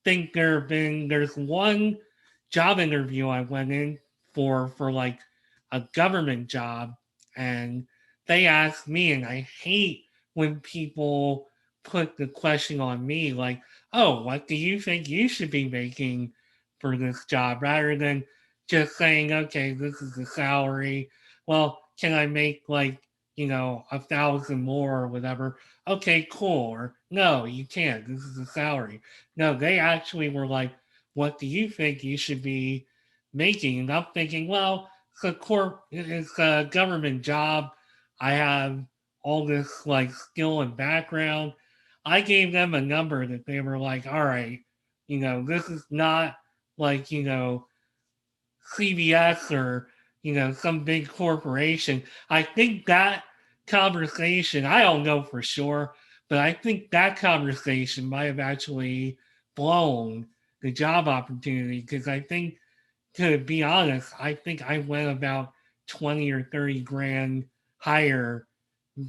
think there's one job interview I went in for like a government job, and they asked me, and I hate when people put the question on me like, oh, what do you think you should be making for this job, rather than just saying, okay, this is the salary. Well, can I make like, 1,000 more or whatever? Okay, cool. Or no, you can't. This is the salary. No, they actually were like, what do you think you should be making? And I'm thinking, well, it's a government job. I have all this like skill and background. I gave them a number that they were like, all right, this is not like, CVS or some big corporation. I think that conversation, I don't know for sure, but I think that conversation might have actually blown the job opportunity, because I think, to be honest, I think I went about 20 or 30 grand higher,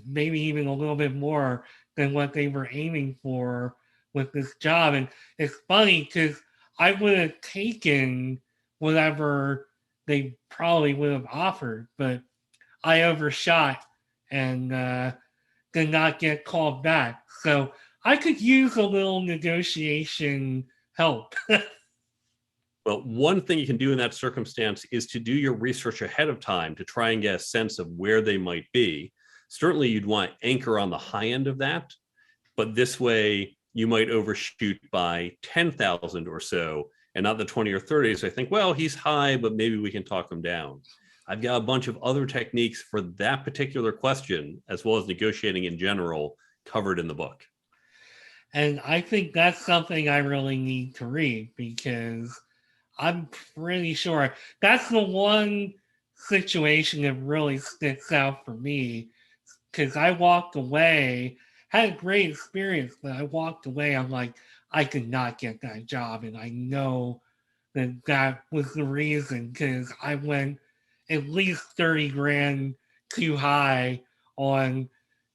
maybe even a little bit more than what they were aiming for with this job. And it's funny because I would have taken whatever they probably would have offered, but I overshot and did not get called back. So I could use a little negotiation help. Well, one thing you can do in that circumstance is to do your research ahead of time to try and get a sense of where they might be. Certainly, you'd want to anchor on the high end of that, but this way you might overshoot by 10,000 or so and not the 20 or 30. So I think, well, he's high, but maybe we can talk him down. I've got a bunch of other techniques for that particular question, as well as negotiating in general, covered in the book. And I think that's something I really need to read, because I'm pretty sure that's the one situation that really sticks out for me, because I walked away, had a great experience, but I walked away. I'm like, I could not get that job. And I know that that was the reason, because I went at least 30 grand too high on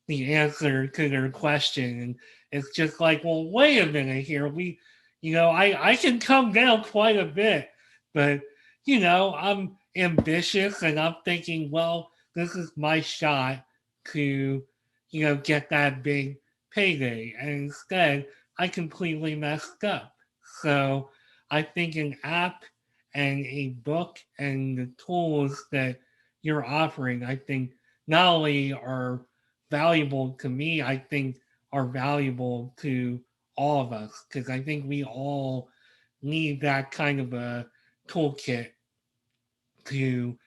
the answer to their question. And it's just like, well, wait a minute here. I can come down quite a bit, but, I'm ambitious and I'm thinking, well, this is my shot to, get that big payday. And instead, I completely messed up. So I think an app and a book and the tools that you're offering, I think not only are valuable to me, I think are valuable to all of us because I think we all need that kind of a toolkit to,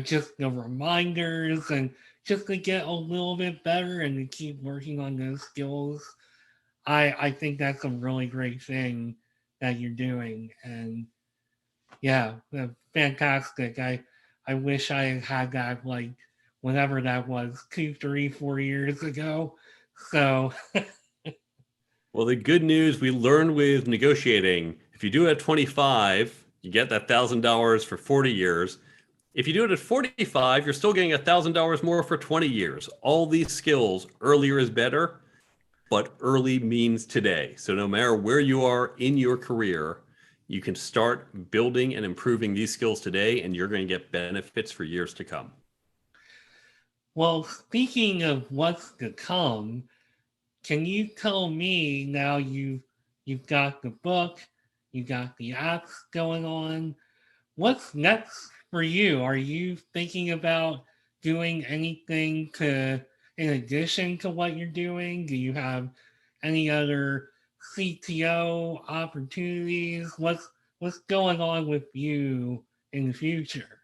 just the reminders and just to get a little bit better and to keep working on those skills. I think that's a really great thing that you're doing. And yeah, fantastic. I wish I had that like whenever that was 2, 3, 4 years ago. So Well, the good news we learned with negotiating, if you do it at 25, you get that $1,000 for 40 years. If you do it at 45, you're still getting $1,000 more for 20 years. All these skills, earlier is better, but early means today. So no matter where you are in your career, you can start building and improving these skills today, and you're going to get benefits for years to come. well, speaking of what's to come, can you tell me now you've got the book, you got the apps going on. What's next for you? Are you thinking about doing anything to in addition to what you're doing? Do you have any other CTO opportunities? What's going on with you in the future?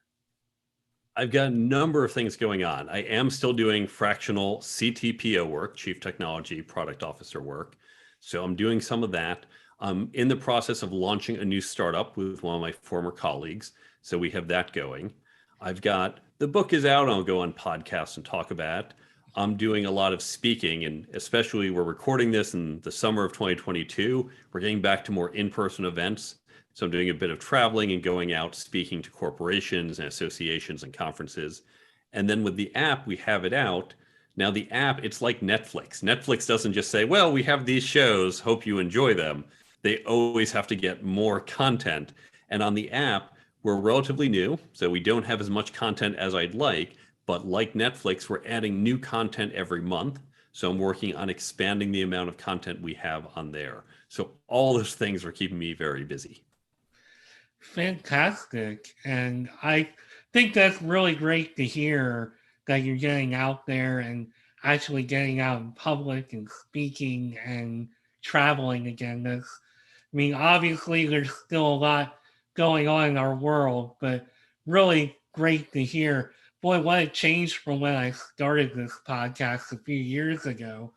I've got a number of things going on. I am still doing fractional CTPO work, Chief Technology Product Officer work. So I'm doing some of that. I'm in the process of launching a new startup with one of my former colleagues. So we have that going. I've got the book is out. I'll go on podcasts and talk about it. I'm doing a lot of speaking, and especially we're recording this in the summer of 2022. We're getting back to more in-person events. So I'm doing a bit of traveling and going out speaking to corporations and associations and conferences. And then with the app, we have it out. Now the app, it's like Netflix. Netflix doesn't just say, well, we have these shows, hope you enjoy them. They always have to get more content. And on the app, we're relatively new, so we don't have as much content as I'd like. But like Netflix, we're adding new content every month. So I'm working on expanding the amount of content we have on there. So all those things are keeping me very busy. Fantastic. And I think that's really great to hear that you're getting out there and actually getting out in public and speaking and traveling again. I mean, obviously, there's still a lot going on in our world, but really great to hear. Boy, what a change from when I started this podcast a few years ago.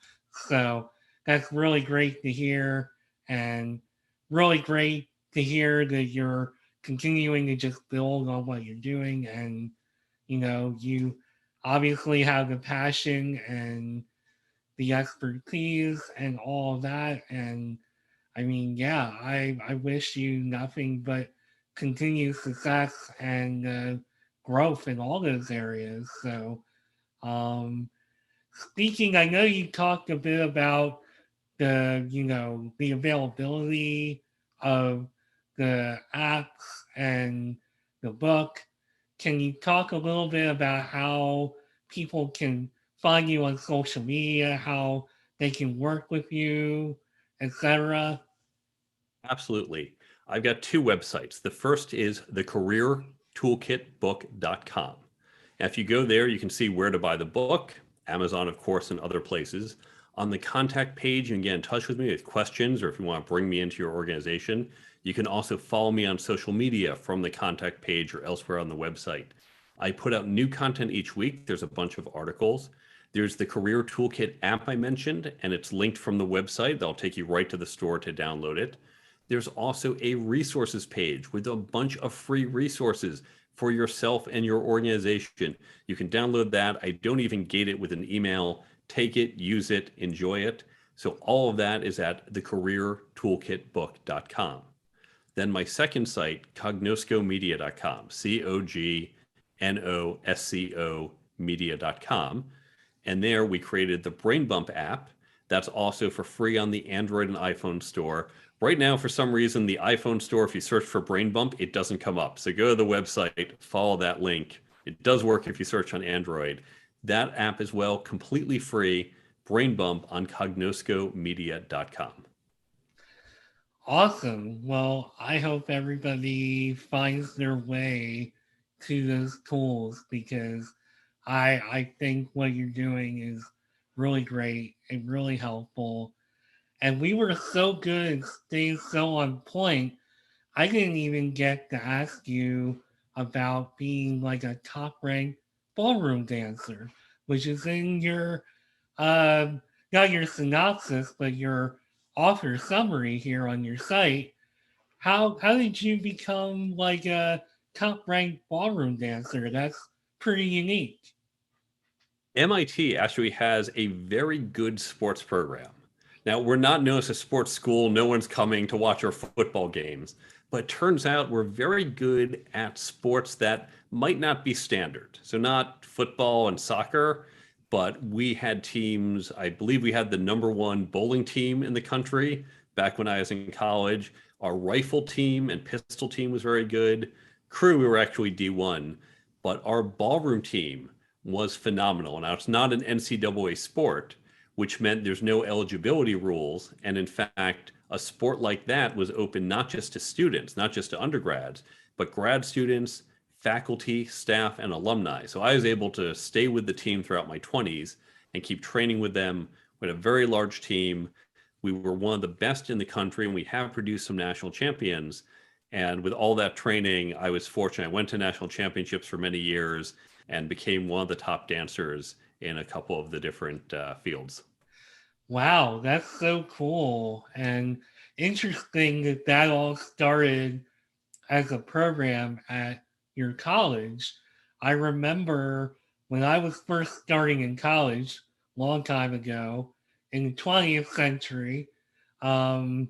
So that's really great to hear, and really great to hear that you're continuing to just build on what you're doing. And, you obviously have the passion and the expertise and all of that. And I mean, yeah, I wish you nothing but continued success and growth in all those areas. So, um, speaking, I know you talked a bit about the availability of the apps and the book. Can you talk a little bit about how people can find you on social media, how they can work with you, etc.? Absolutely. I've got two websites. The first is thecareertoolkitbook.com. Now, if you go there, you can see where to buy the book, Amazon, of course, and other places. On the contact page, you can get in touch with me with questions or if you want to bring me into your organization. You can also follow me on social media from the contact page or elsewhere on the website. I put out new content each week. There's a bunch of articles. There's the Career Toolkit app I mentioned, and it's linked from the website. That'll take you right to the store to download it. There's also a resources page with a bunch of free resources for yourself and your organization. You can download that. I don't even gate it with an email. Take it, use it, enjoy it. So all of that is at thecareertoolkitbook.com. Then my second site, cognoscomedia.com, COGNOSCO media.com. And there we created the Brain Bump app. That's also for free on the Android and iPhone store. Right now, for some reason, the iPhone store, if you search for Brain Bump, it doesn't come up. So go to the website, follow that link. It does work if you search on Android. That app as well, completely free, Brain Bump on cognoscomedia.com. Awesome. Well, I hope everybody finds their way to those tools because I think what you're doing is really great and really helpful. And we were so good and staying so on point. I didn't even get to ask you about being like a top ranked ballroom dancer, which is in your um, not your synopsis, but your author summary here on your site. How did you become like a top ranked ballroom dancer? That's pretty unique. MIT actually has a very good sports program. Now, we're not known as a sports school. No one's coming to watch our football games. But it turns out we're very good at sports that might not be standard. So, not football and soccer, but we had teams. I believe we had the number one bowling team in the country back when I was in college. Our rifle team and pistol team was very good. Crew, we were actually D1, but our ballroom team was phenomenal. Now, it's not an NCAA sport, which meant there's no eligibility rules. And in fact, a sport like that was open not just to students, not just to undergrads, but grad students, faculty, staff, and alumni. So I was able to stay with the team throughout my 20s and keep training with them. We had a very large team. We were one of the best in the country, and we have produced some national champions. And with all that training, I was fortunate. I went to national championships for many years and became one of the top dancers in a couple of the different fields. Wow, that's so cool and interesting that that all started as a program at your college. I remember when I was first starting in college, long time ago, in the 20th century, um,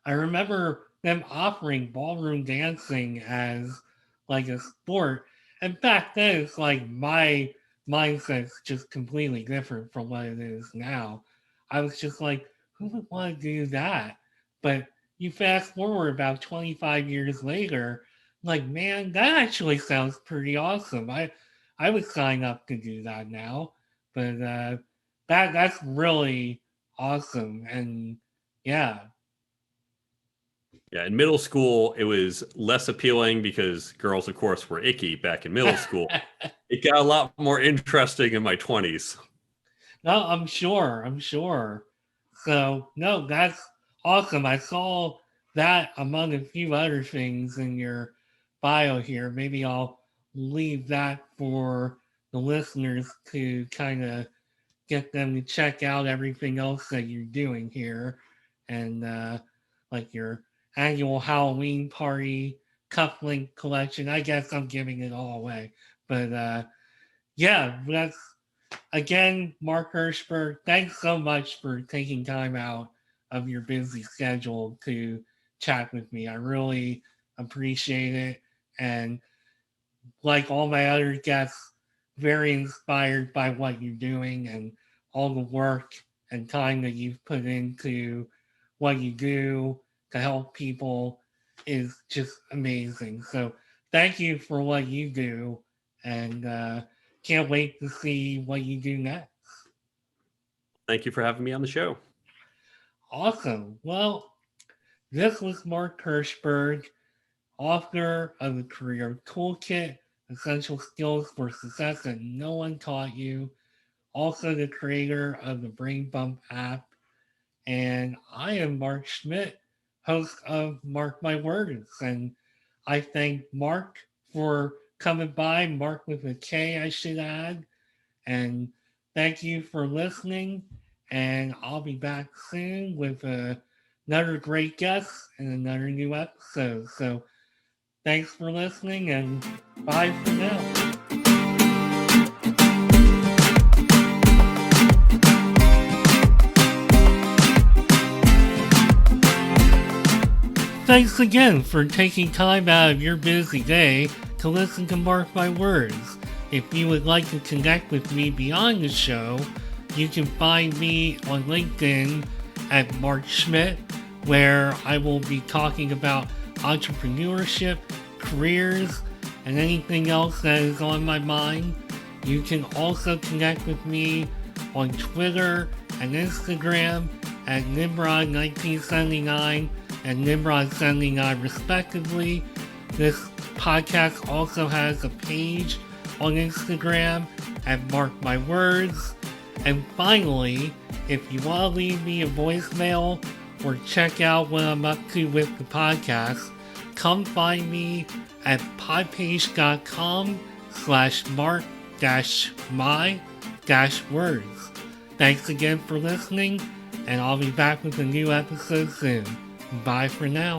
I remember them offering ballroom dancing as like a sport. And back then, it's like my mindset's just completely different from what it is now. I was just like, who would want to do that? But you fast forward about 25 years later, like, man, that actually sounds pretty awesome. I would sign up to do that now. But that's really awesome. And yeah, Yeah, in middle school, it was less appealing because girls, of course, were icky back in middle school. It got a lot more interesting in my 20s. no, I'm sure. I'm sure. So, no, that's awesome. I saw that among a few other things in your bio here. Maybe I'll leave that for the listeners to kind of get them to check out everything else that you're doing here. And like your annual Halloween party, cufflink collection. I guess I'm giving it all away. But yeah, that's again, Marc Herschberg, thanks so much for taking time out of your busy schedule to chat with me. I really appreciate it. And like all my other guests, very inspired by what you're doing and all the work and time that you've put into what you do to help people is just amazing. So thank you for what you do and can't wait to see what you do next. Thank you for having me on the show. Awesome. Well, this was Marc Herschberg, author of the Career Toolkit, Essential Skills for Success That No One Taught You, also the creator of the Brain Bump app. And I am Mark Schmidt, host of Mark My Words. And I thank Mark for coming by, Mark with a K, I should add. And thank you for listening. And I'll be back soon with another great guest and another new episode. So thanks for listening and bye for now. Thanks again for taking time out of your busy day to listen to Mark My Words. If you would like to connect with me beyond the show, you can find me on LinkedIn at Mark Schmidt, where I will be talking about entrepreneurship, careers, and anything else that is on my mind. You can also connect with me on Twitter and Instagram at Nimrod1979 and Nimrod79 respectively. This podcast also has a page on Instagram at Mark My Words. And finally, if you want to leave me a voicemail or check out what I'm up to with the podcast, come find me at podpage.com/mark-my-words. Thanks again for listening, and I'll be back with a new episode soon. Bye for now.